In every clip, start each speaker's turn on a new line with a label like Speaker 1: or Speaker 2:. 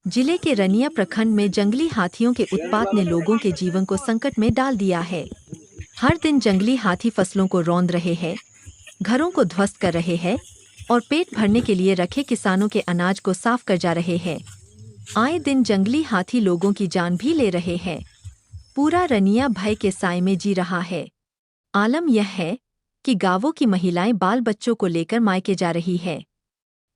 Speaker 1: जिले के रनिया प्रखंड में जंगली हाथियों के उत्पात ने लोगों के जीवन को संकट में डाल दिया है। हर दिन जंगली हाथी फसलों को रौंद रहे हैं, घरों को ध्वस्त कर रहे हैं और पेट भरने के लिए रखे किसानों के अनाज को साफ कर जा रहे हैं। आए दिन जंगली हाथी लोगों की जान भी ले रहे हैं। पूरा रनिया भय के साए में जी रहा है। आलम यह है कि गांवों की महिलाएं बाल बच्चों को लेकर मायके जा रही है।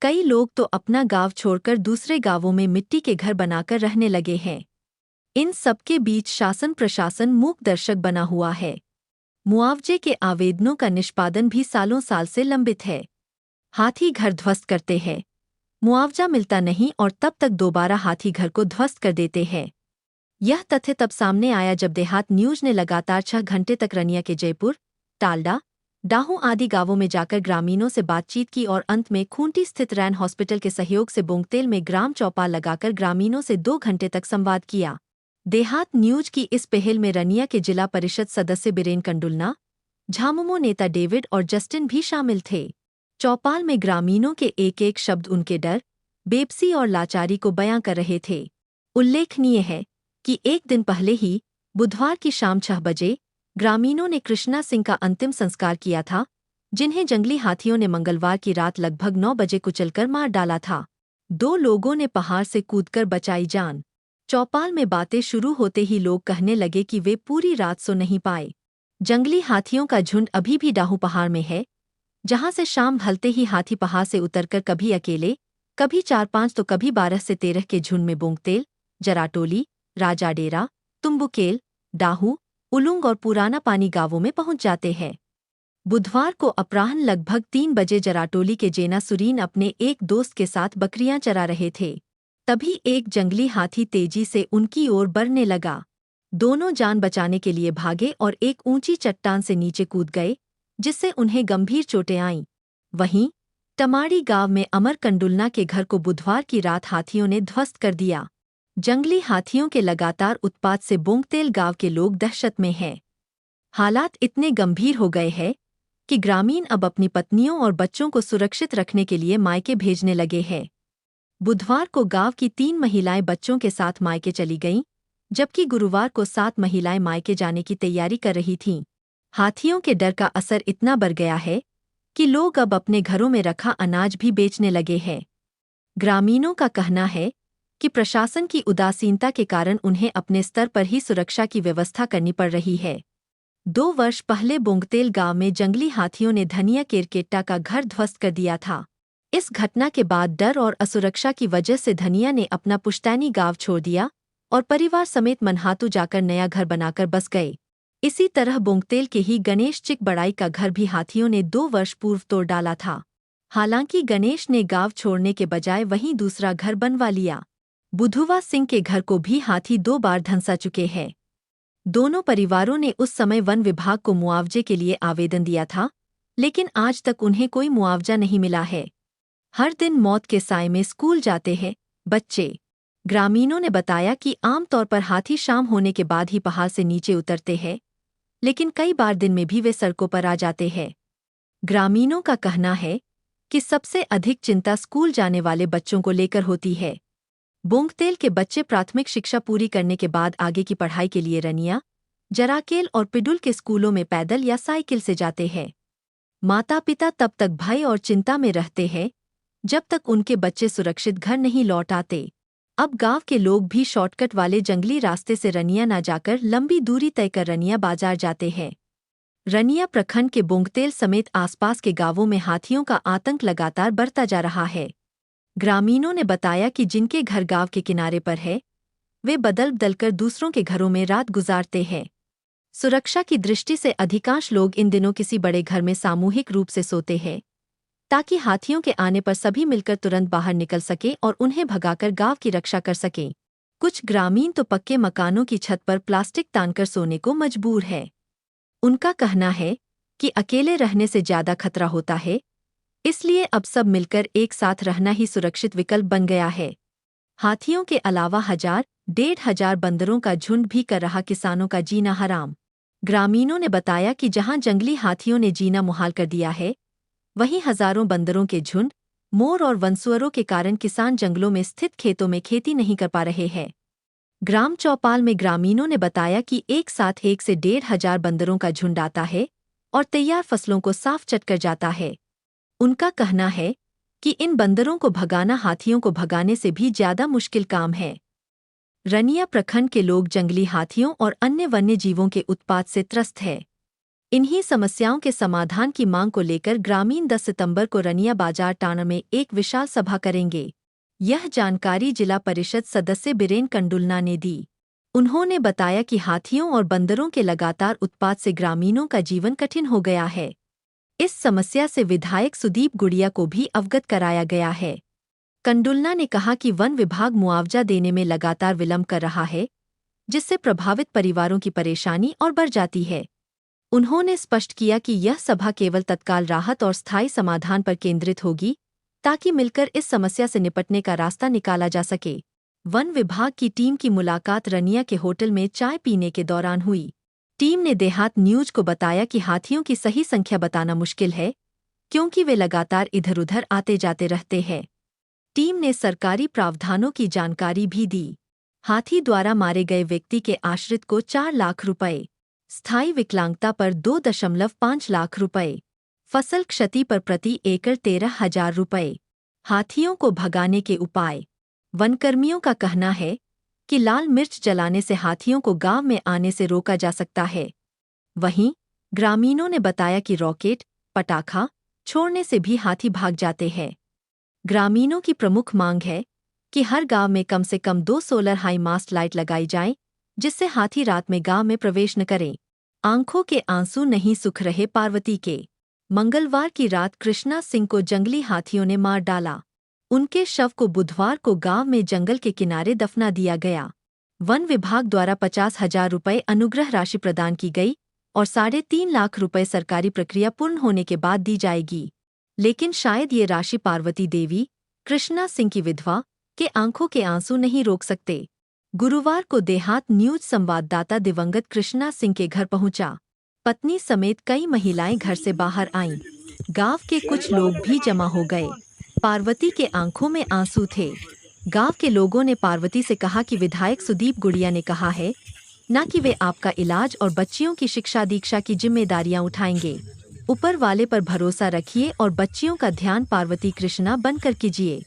Speaker 1: कई लोग तो अपना गांव छोड़कर दूसरे गांवों में मिट्टी के घर बनाकर रहने लगे हैं। इन सबके बीच शासन प्रशासन मूक दर्शक बना हुआ है। मुआवजे के आवेदनों का निष्पादन भी सालों साल से लंबित है। हाथी घर ध्वस्त करते हैं, मुआवजा मिलता नहीं और तब तक दोबारा हाथी घर को ध्वस्त कर देते हैं। यह तथ्य तब सामने आया जब देहात न्यूज ने लगातार 6 घंटे तक रनिया के जयपुर, टाल्डा, डाहू आदि गांवों में जाकर ग्रामीणों से बातचीत की और अंत में खूंटी स्थित रैन हॉस्पिटल के सहयोग से बोंगतेल में ग्राम चौपाल लगाकर ग्रामीणों से 2 घंटे तक संवाद किया। देहात न्यूज की इस पहल में रनिया के जिला परिषद सदस्य बिरेन कंडुलना, झामुमो नेता डेविड और जस्टिन भी शामिल थे। चौपाल में ग्रामीणों के एक एक शब्द उनके डर, बेबसी और लाचारी को बयां कर रहे थे। उल्लेखनीय है कि एक दिन पहले ही बुधवार की शाम 6 बजे ग्रामीणों ने कृष्णा सिंह का अंतिम संस्कार किया था, जिन्हें जंगली हाथियों ने मंगलवार की रात लगभग 9 बजे कुचलकर मार डाला था। 2 लोगों ने पहाड़ से कूदकर बचाई जान। चौपाल में बातें शुरू होते ही लोग कहने लगे कि वे पूरी रात सो नहीं पाए। जंगली हाथियों का झुंड अभी भी डाहू पहाड़ में है, जहां से शाम ढलते ही हाथी पहाड़ से उतरकर कभी अकेले, कभी 4-5 तो कभी 12 से 13 के झुंड में बोंगतेल, जराटोली, राजाडेरा, तुम्बुकेल, डाहू, उलुंग और पुराना पानी गांवों में पहुंच जाते हैं। बुधवार को अपराह्न लगभग 3 बजे जराटोली के जेना सुरीन अपने एक दोस्त के साथ बकरियां चरा रहे थे। तभी एक जंगली हाथी तेजी से उनकी ओर बढ़ने लगा। दोनों जान बचाने के लिए भागे और एक ऊंची चट्टान से नीचे कूद गए, जिससे उन्हें गंभीर चोटें आईं। वहीं टमाड़ी गांव में अमर कंडुलना के घर को बुधवार की रात हाथियों ने ध्वस्त कर दिया। जंगली हाथियों के लगातार उत्पात से बोंगतेल गांव के लोग दहशत में हैं। हालात इतने गंभीर हो गए हैं कि ग्रामीण अब अपनी पत्नियों और बच्चों को सुरक्षित रखने के लिए मायके भेजने लगे हैं। बुधवार को गांव की 3 महिलाएं बच्चों के साथ मायके चली गईं, जबकि गुरुवार को 7 महिलाएं मायके जाने की तैयारी कर रही थीं। हाथियों के डर का असर इतना बढ़ गया है कि लोग अब अपने घरों में रखा अनाज भी बेचने लगे हैं। ग्रामीणों का कहना है कि प्रशासन की उदासीनता के कारण उन्हें अपने स्तर पर ही सुरक्षा की व्यवस्था करनी पड़ रही है। 2 वर्ष पहले बोंगतेल गांव में जंगली हाथियों ने धनिया केरकेट्टा का घर ध्वस्त कर दिया था। इस घटना के बाद डर और असुरक्षा की वजह से धनिया ने अपना पुश्तैनी गांव छोड़ दिया और परिवार समेत मनहातू जाकर नया घर बनाकर बस गए। इसी तरह बोंगतेल के ही गणेश चिक बड़ाई का घर भी हाथियों ने 2 वर्ष पूर्व तोड़ डाला था। हालांकि गणेश ने गांव छोड़ने के बजाय वहीं दूसरा घर बनवा लिया। बुधुवा सिंह के घर को भी हाथी 2 बार धंसा चुके हैं। दोनों परिवारों ने उस समय वन विभाग को मुआवजे के लिए आवेदन दिया था, लेकिन आज तक उन्हें कोई मुआवजा नहीं मिला है। हर दिन मौत के साए में स्कूल जाते हैं बच्चे। ग्रामीणों ने बताया कि आमतौर पर हाथी शाम होने के बाद ही पहाड़ से नीचे उतरते हैं, लेकिन कई बार दिन में भी वे सड़कों पर आ जाते हैं। ग्रामीणों का कहना है कि सबसे अधिक चिंता स्कूल जाने वाले बच्चों को लेकर होती है। बोंगतेल के बच्चे प्राथमिक शिक्षा पूरी करने के बाद आगे की पढ़ाई के लिए रनिया, जराकेल और पिडुल के स्कूलों में पैदल या साइकिल से जाते हैं। माता पिता तब तक भय और चिंता में रहते हैं जब तक उनके बच्चे सुरक्षित घर नहीं लौट आते। अब गांव के लोग भी शॉर्टकट वाले जंगली रास्ते से रनिया न जाकर लंबी दूरी तय कर रनिया बाजार जाते हैं। रनिया प्रखंड के बोंगतेल समेत आसपास के गांवों में हाथियों का आतंक लगातार बढ़ता जा रहा है। ग्रामीणों ने बताया कि जिनके घर गांव के किनारे पर है, वे बदल बदलकर दूसरों के घरों में रात गुजारते हैं। सुरक्षा की दृष्टि से अधिकांश लोग इन दिनों किसी बड़े घर में सामूहिक रूप से सोते हैं, ताकि हाथियों के आने पर सभी मिलकर तुरंत बाहर निकल सकें और उन्हें भगाकर गांव की रक्षा कर सकें। कुछ ग्रामीण तो पक्के मकानों की छत पर प्लास्टिक तानकर सोने को मजबूर है। उनका कहना है कि अकेले रहने से ज्यादा खतरा होता है, इसलिए अब सब मिलकर एक साथ रहना ही सुरक्षित विकल्प बन गया है। हाथियों के अलावा 1000-1500 बंदरों का झुंड भी कर रहा किसानों का जीना हराम। ग्रामीणों ने बताया कि जहां जंगली हाथियों ने जीना मुहाल कर दिया है, वहीं हजारों बंदरों के झुंड मोर और वनसुअरों के कारण किसान जंगलों में स्थित खेतों में खेती नहीं कर पा रहे हैं। ग्राम चौपाल में ग्रामीणों ने बताया कि एक साथ 1 से 1,500 बंदरों का झुंड आता है और तैयार फसलों को साफ चट कर जाता है। उनका कहना है कि इन बंदरों को भगाना हाथियों को भगाने से भी ज्यादा मुश्किल काम है। रनिया प्रखंड के लोग जंगली हाथियों और अन्य वन्य जीवों के उत्पात से त्रस्त है। इन्हीं समस्याओं के समाधान की मांग को लेकर ग्रामीण 10 सितंबर को रनिया बाजार टाणा में एक विशाल सभा करेंगे। यह जानकारी जिला परिषद सदस्य बीरेन कंडुलना ने दी। उन्होंने बताया कि हाथियों और बंदरों के लगातार उत्पात से ग्रामीणों का जीवन कठिन हो गया है। इस समस्या से विधायक सुदीप गुड़िया को भी अवगत कराया गया है। कंडुलना ने कहा कि वन विभाग मुआवजा देने में लगातार विलंब कर रहा है, जिससे प्रभावित परिवारों की परेशानी और बढ़ जाती है। उन्होंने स्पष्ट किया कि यह सभा केवल तत्काल राहत और स्थायी समाधान पर केंद्रित होगी, ताकि मिलकर इस समस्या से निपटने का रास्ता निकाला जा सके। वन विभाग की टीम की मुलाकात रनिया के होटल में चाय पीने के दौरान हुई। टीम ने देहात न्यूज को बताया कि हाथियों की सही संख्या बताना मुश्किल है, क्योंकि वे लगातार इधर-उधर आते जाते रहते हैं। टीम ने सरकारी प्रावधानों की जानकारी भी दी। हाथी द्वारा मारे गए व्यक्ति के आश्रित को 4 लाख रुपए, स्थायी विकलांगता पर 2.5 लाख रुपए, फसल क्षति पर प्रति एकड़ 13,000 रुपए। हाथियों को भगाने के उपाय। वनकर्मियों का कहना है कि लाल मिर्च जलाने से हाथियों को गांव में आने से रोका जा सकता है। वहीं ग्रामीणों ने बताया कि रॉकेट, पटाखा छोड़ने से भी हाथी भाग जाते हैं। ग्रामीणों की प्रमुख मांग है कि हर गांव में कम से कम 2 सोलर हाई मास्ट लाइट लगाई जाएं, जिससे हाथी रात में गांव में प्रवेश न करें। आंखों के आंसू नहीं सुख रहे पार्वती के। मंगलवार की रात कृष्णा सिंह को जंगली हाथियों ने मार डाला। उनके शव को बुधवार को गांव में जंगल के किनारे दफना दिया गया। वन विभाग द्वारा 50,000 रुपए अनुग्रह राशि प्रदान की गई और 3.5 लाख रुपए सरकारी प्रक्रिया पूर्ण होने के बाद दी जाएगी। लेकिन शायद ये राशि पार्वती देवी, कृष्णा सिंह की विधवा, के आंखों के आंसू नहीं रोक सकते। गुरुवार को देहात न्यूज संवाददाता दिवंगत कृष्णा सिंह के घर पहुंचा। पत्नी समेत कई महिलाएं घर से बाहर आईं। गांव के कुछ लोग भी जमा हो गए। पार्वती के आंखों में आंसू थे। गांव के लोगों ने पार्वती से कहा कि विधायक सुदीप गुड़िया ने कहा है न कि वे आपका इलाज और बच्चियों की शिक्षा दीक्षा की जिम्मेदारियां उठाएंगे। ऊपर वाले पर भरोसा रखिए और बच्चियों का ध्यान पार्वती कृष्णा बनकर कीजिए।